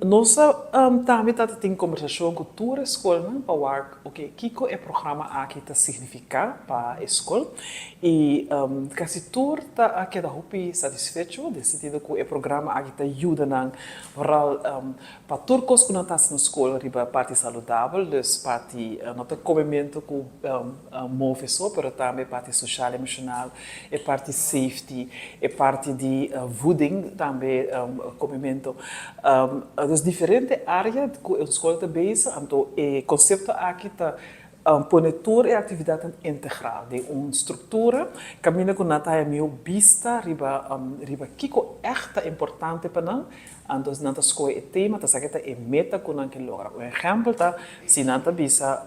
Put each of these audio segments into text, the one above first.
Nós também tem conversação com toda a escola para ver o que é o programa aqui está significa para a escola e quase tudo está aqui da hopi satisfeito de sentido que o programa aqui está ajuda na para todos os que não estão na escola riba parte saudável, dus parte não tem comimento que move só, mas também parte social emocional, e parte safety, e parte de voeding também comimento. Dus diferente áreas que a escola está bezig, então o conceito aqui está pôr a atividade integral de uma estrutura caminha com nata é meu vista riba que é echt importante para nós então nanta escola é tema tá sageta é meta com nós que logra um exemplo tá se nanta bisa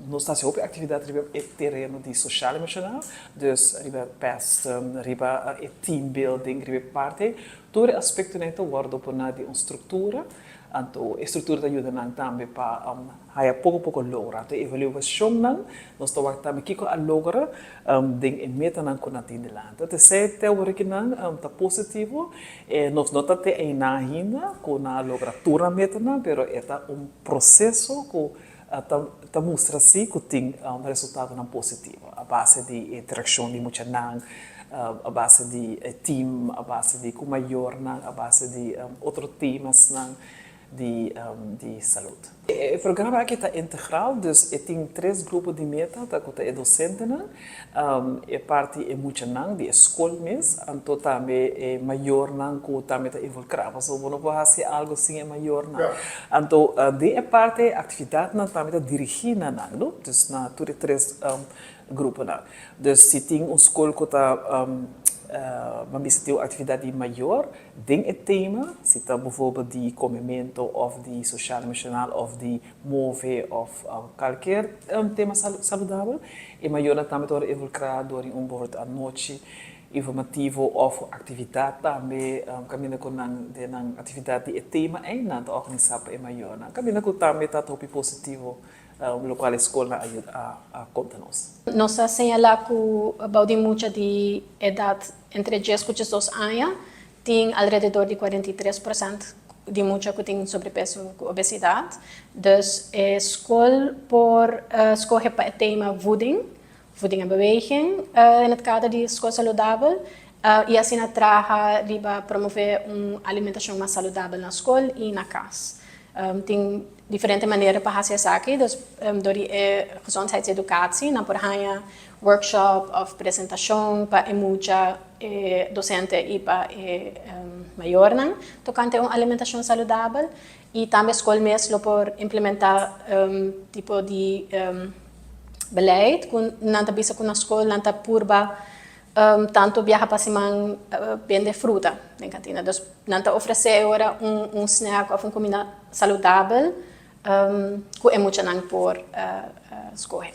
nós está se atividade riba é terreno de social emocional dus riba pest riba é team building riba parte todo aspecto neta guarda por nada de uma estrutura então a estrutura ajuda nós também para haya pouco logra a evaluação nós estamos também que a logra de meta nós com atende lá então se é o que nós tá positivo nós não tá ainda ainda com a logra toda meta não pero é processo que tá mostra assim que tem resultado não positivo a base de interação de muita não a base de team a base de como maior a base de outros temas de saúde. O programa aqui está integral, dus tem 3 grupos de meta, que é docente, é parte é muito de escola mesmo, então também é maior que também está involucrado, so não pode fazer algo assim é maior então de parte atividade também está dirigida dus na todos 3 grupos dus se tem uma escola que está mas tem atividade maior, tem o tema, se está bijvoorbeeld de comimento of de social emocional of de move of qualquer tema saudável, e maior também door involucrado door bijvoorbeeld à noite informativo of atividade também caminha com a atividade de tema e na organização é maior, caminha com também está top positivo lo qual a escola ajuda a conta-nos. Nós assinala que baudi muita de idade entre 10 e 12 anos tem alrededor de 43% de muita que tem sobrepeso e obesidade. Dus a escola por escolher para o tema voeding en beweging in het kader de escola saudável e assim traga para promover uma alimentação mais saudável na escola e na casa. Tem diferentes maneiras para fazer isso aqui, dus door die gezondheidseducatie, dan por haya workshop of apresentação para muita docente e para maior, tocante uma alimentação saudável e também a escola mesmo por implementar tipo de beleid, nanta bisa com a escola, nanta purba tanto viaja para cima vender fruta na cantina, dus nanta oferecer agora snack ou uma comida saudável que é muito por escolher.